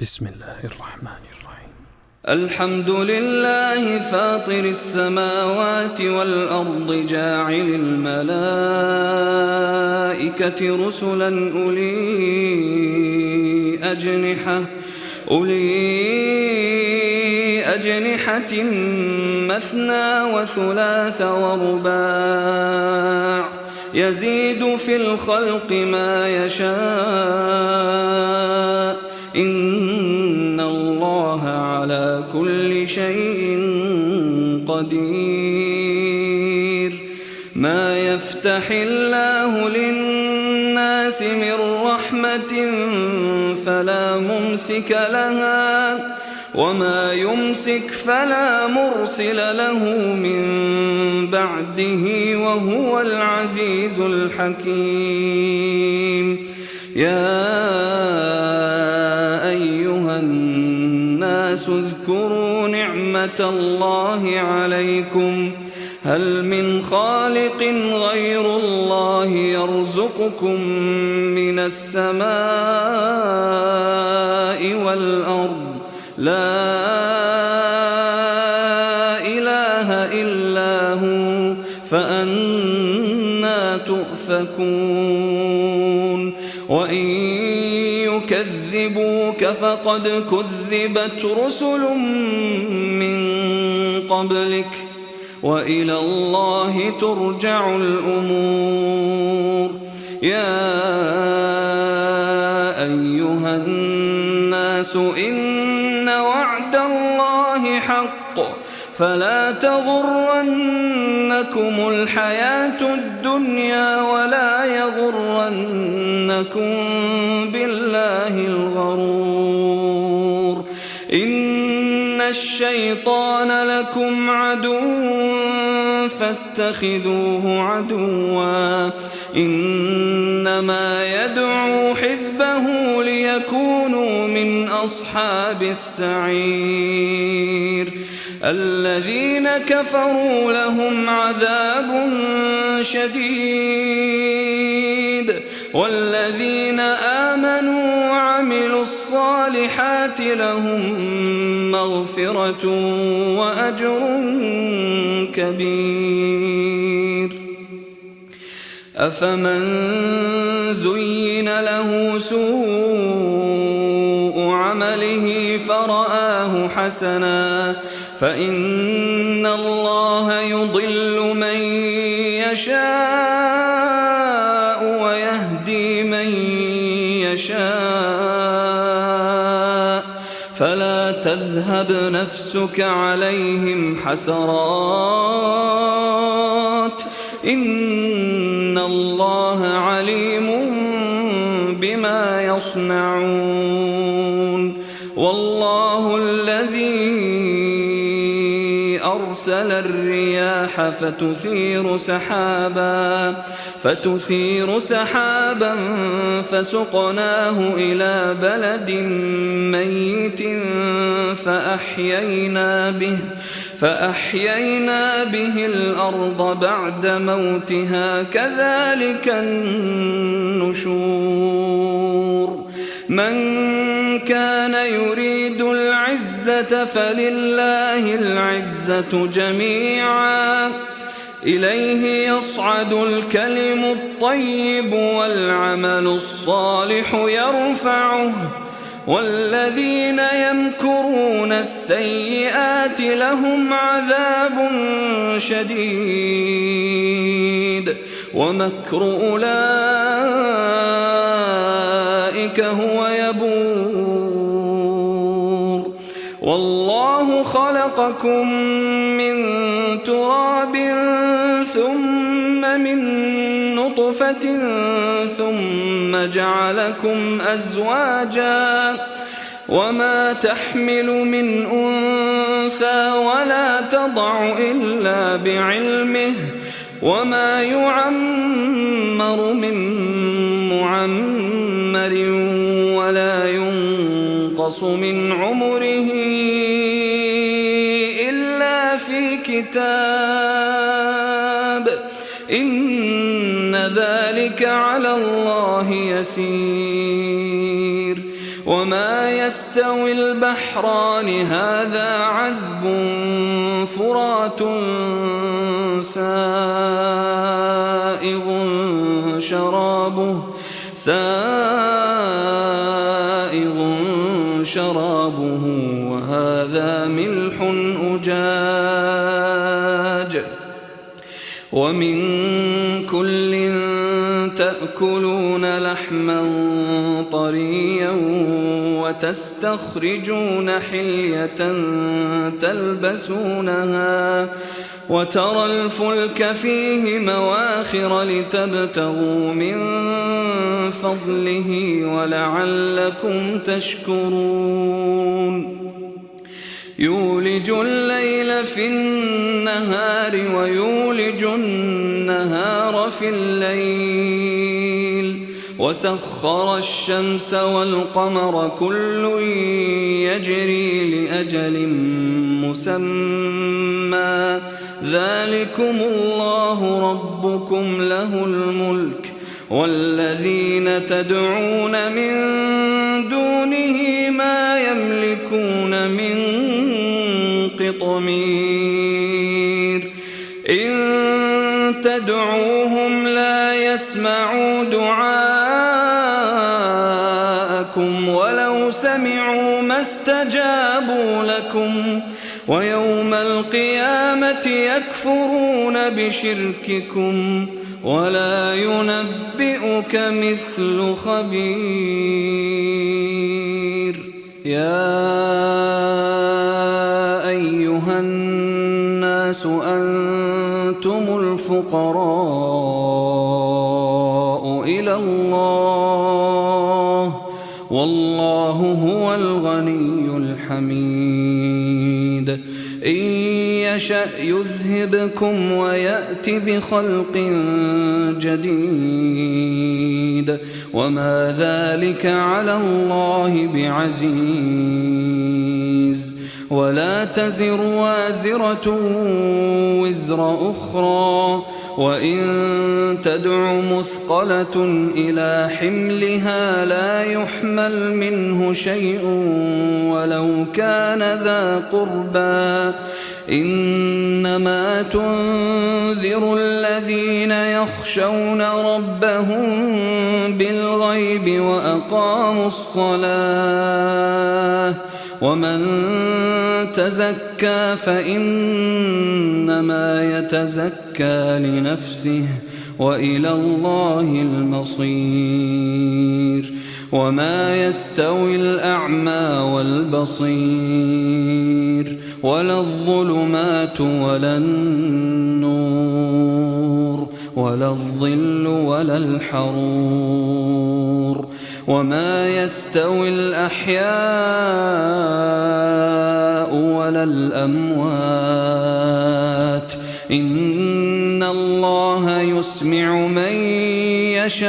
بسم الله الرحمن الرحيم. الحمد لله فاطر السماوات والأرض جاعل الملائكة رسلا أولي أجنحة مثنى وثلاث ورباع يزيد في الخلق ما يشاء إن الله على كل شيء قدير. ما يفتح الله للناس من رحمة فلا ممسك لها وما يمسك فلا مرسل له من بعده وهو العزيز الحكيم. يا أيها الناس اذكروا نعمة الله عليكم هل من خالق غير الله يرزقكم من السماء والأرض لا إله إلا هو فأنى تؤفكون. وإن يكذبوك فقد كذبت رسل من قبلك وإلى الله ترجع الأمور. يا أيها الناس إن وعد الله حق فلا تغرنكم الحياة الدنيا ولا يغرنكم بالله الغرور. إن الشيطان لكم عدو فاتخذوه عدوا إنما يدعو حزبه ليكونوا من أصحاب السعير. الذين كفروا لهم عذاب شديد والذين آمنوا وعملوا الصالحات لهم مغفرة وأجر كبير. أفمن زين له سوء عمله فرآه حسنا فإن الله يضل من يشاء ويهدي من يشاء فلا تذهب نفسك عليهم حسرات إن الله عليم بما يصنعون. والله الذي أرسل الرياح فتثير سحابا فسقناه إلى بلد ميت فأحيينا به الأرض بعد موتها كذلك النشور. من كان يريد العزة فلله العزة جميعا إليه يصعد الكلم الطيب والعمل الصالح يرفعه والذين يمكرون السيئات لهم عذاب شديد ومكر أولئك هو يبور. والله خلقكم من تراب ثم من نطفة ثم جعلكم أزواجا وما تحمل من أنثى ولا تضع إلا بعلمه وما يعمر من معمر ولا ينقص من عمره إلا في كتاب إن ذلك على الله يسير. وما يستوي البحران هذا عذب فرات سائغ شرابه وهذا ملح أجاج ومن كل تأكلون لحما طريا وتستخرجون حلية تلبسونها وترى الفلك فيه مواخر لتبتغوا من فضله ولعلكم تشكرون يولج الليل في النهار ويولج النهار في الليل وسخر الشمس والقمر كل يجري لأجل مسمى ذلكم الله ربكم له الملك والذين تدعون من دونه ما يملكون من قطمير إن تدعوهم لا يسمعوا دعاءكم ولو سمعوا ما استجابوا لكم ويوم القيامة يكفرون بشرككم ولا ينبئك مثل خبير يا أيها الناس أنتم الفقراء إلى الله والله هو الغني الحميد إن يشأ يذهبكم ويأت بخلق جديد وما ذلك على الله بعزيز ولا تزر وازرة وزر أخرى وإن تدع مثقلة إلى حملها لا يحمل منه شيء ولو كان ذا قربى إنما تنذر الذين يخشون ربهم بالغيب وأقاموا الصلاة ومن تزكى فإنما يتزكى لنفسه وإلى الله المصير وما يستوي الأعمى والبصير ولا الظلمات ولا النور ولا الظل ولا الحرور وما يستوي الأحياء ولا الأموات إن الله يسمع من يشاء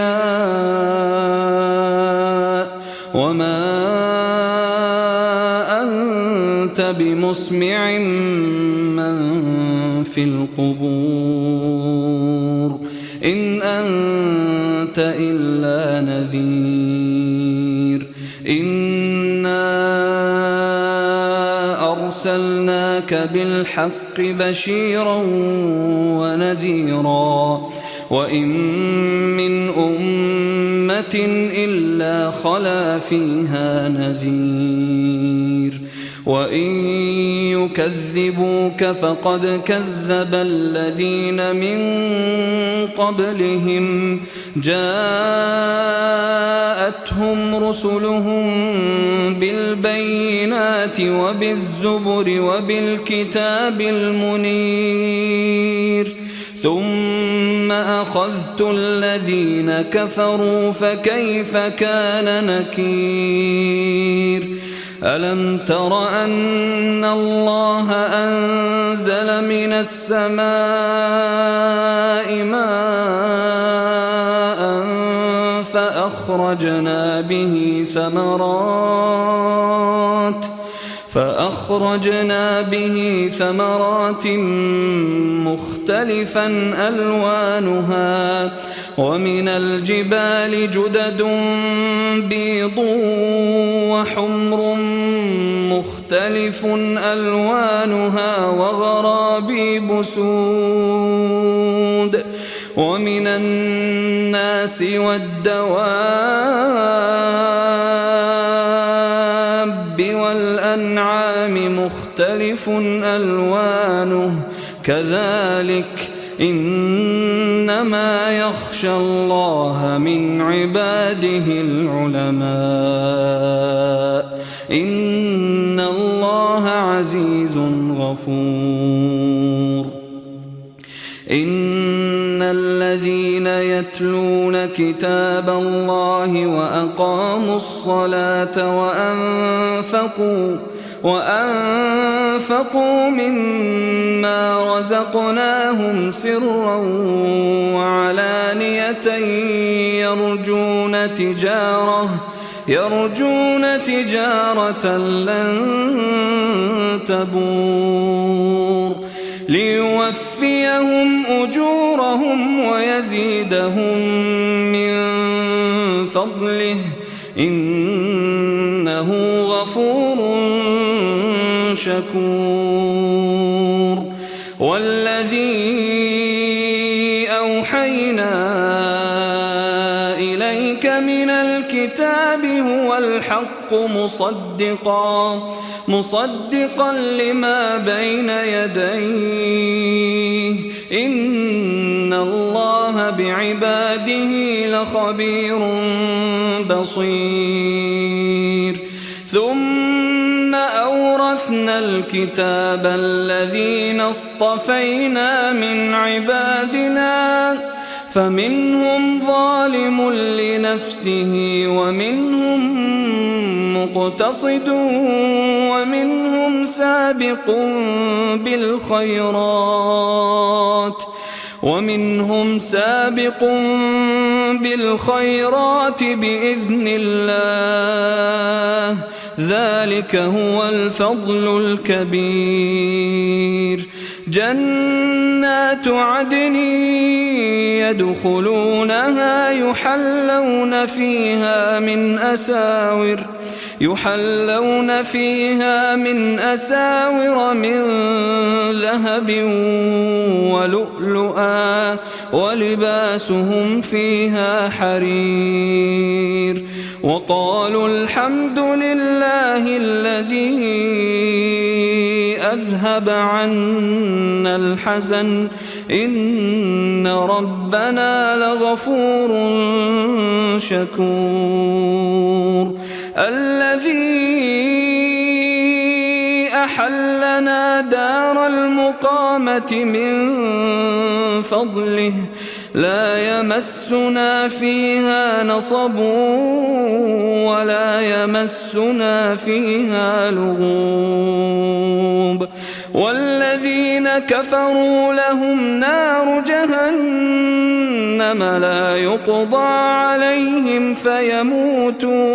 وما أنت بمسمع من في القبور إن أنت إلا نذير إنا أرسلناك بالحق بشيرا ونذيرا وإن من أمة إلا خلا فيها نذير وإن يكذبوك فقد كذب الذين من قبلهم جاءتهم رسلهم بالبينات وبالزبر وبالكتاب المنير ثم أخذت الذين كفروا فكيف كان نكير ألم تر أن الله أنزل من السماء ماء فأخرجنا به ثمرات مختلفا ألوانها ومن الجبال جدد بيض وحمر مختلف ألوانها وغرابيب سود ومن الناس والدواب والأنعام مختلف ألوانه كذلك إنما يخشى الله من عباده العلماء إن الله عزيز غفور إن الذين يتلون كتاب الله وأقاموا الصلاة وأنفقوا مما رزقناهم سرا وعلانية يرجون تجارة لن تبور ليوفيهم أجورهم ويزيدهم من فضله إنه غفور شكور والذي أوحينا إليك من الكتاب هو الحق مصدقا لما بين يديه إن الله بعباده لخبير بصير ثم أورثنا الكتاب الذين اصطفينا من عبادنا فمنهم ظالم لنفسه ومنهم مقتصد ومنهم سابق بالخيرات بإذن الله ذلك هو الفضل الكبير جنات عدن يدخلونها يحلون فيها من أساور من ذهب ولؤلؤا ولباسهم فيها حرير وقالوا الحمد لله الذي أذهب عنا الحزن إن ربنا لغفور شكور الذي أحلنا دار المقامة من فضله لا يمسنا فيها نصب ولا يمسنا فيها لغوب والذين كفروا لهم نار جهنم لا يقضى عليهم فيموتوا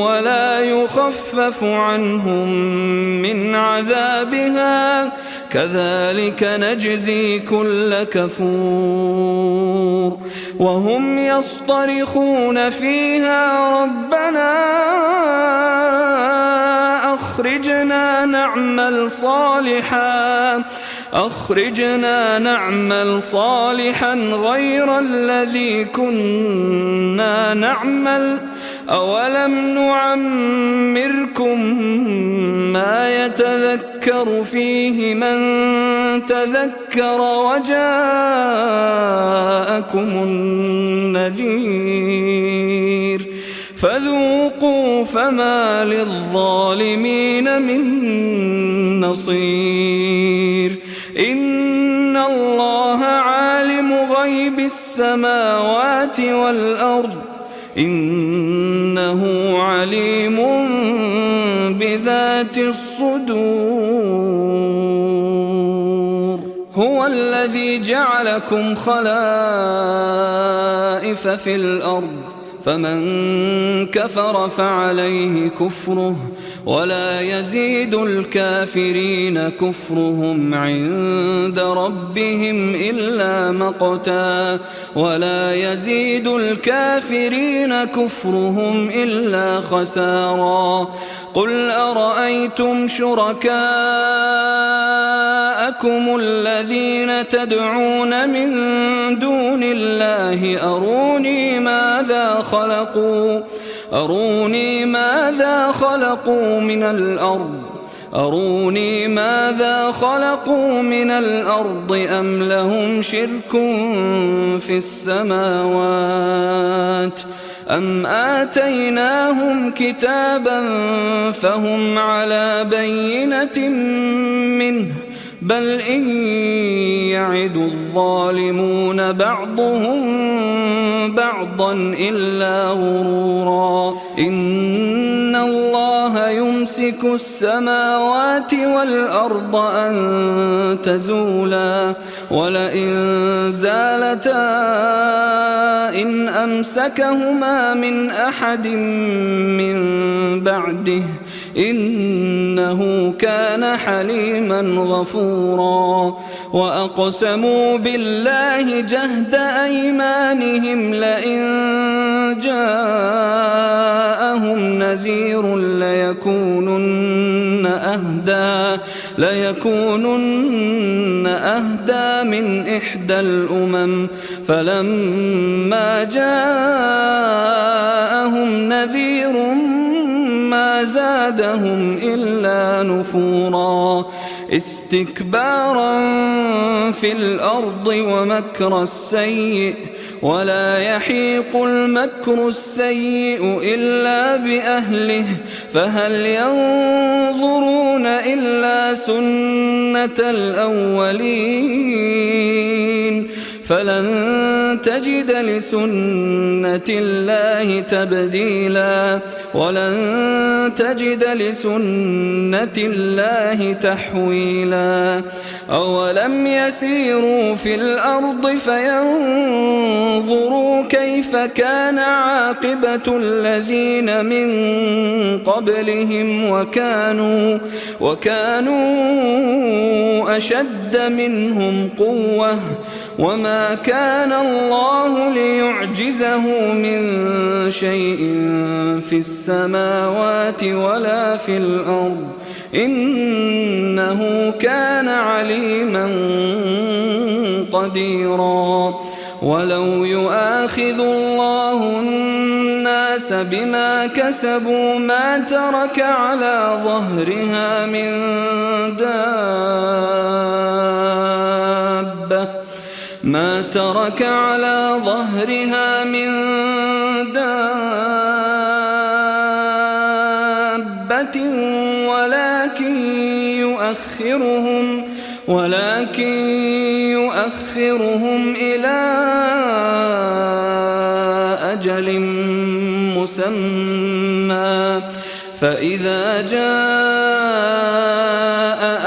ولا يخفف عنهم من عذابها كذلك نجزي كل كفور وهم يصطرخون فيها ربنا أخرجنا نعمل صالحا غير الذي كنا نعمل أولم نعمركم ما يتذكر فيه من تذكر وجاءكم النذير فذوقوا فما للظالمين من نصير إن الله عالم غيب السماوات والأرض إنه عليم بذات الصدور هو الذي جعلكم خلائف في الأرض فمن كفر فعليه كفره ولا يزيد الكافرين كفرهم عند ربهم إلا مقتا ولا يزيد الكافرين كفرهم إلا خسارا قل أرأيتم شركاءكم الذين تدعون من دون الله أروني ماذا خلقوا من الأرض أم لهم شرك في السماوات أم آتيناهم كتابا فهم على بينة منه بل إن يعد الظالمون بعضهم بعضا إلا غرورا إن الله يمسك السماوات والأرض أن تزولا ولئن زالتا إن أمسكهما من أحد من بعده إنه كان حليما غفورا وأقسموا بالله جهد أيمانهم لئن جاءهم نذير ليكونن أهدى من إحدى الأمم فلما جاءهم نذير ما زادهم إلا نفورا استكبارا في الأرض ومكر السيء ولا يحيق المكر السيء إلا بأهله فهل ينظرون إلا سنة الأولين فلن تجد لسنة الله تبديلا ولن تجد لسنة الله تحويلا أولم يسيروا في الأرض فينظروا كيف كان عاقبة الذين من قبلهم وكانوا أشد منهم قوة وما كان الله ليعجزه من شيء في السماوات ولا في الأرض إنه كان عليما قديرا ولو يؤاخذ الله الناس بما كسبوا ما ترك على ظهرها من دابة ولكن يؤخرهم إلى أجل مسمى فإذا جاء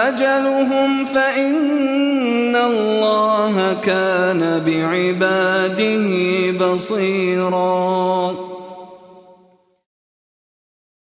أجلهم فإن الله كان بعباده بصيرا.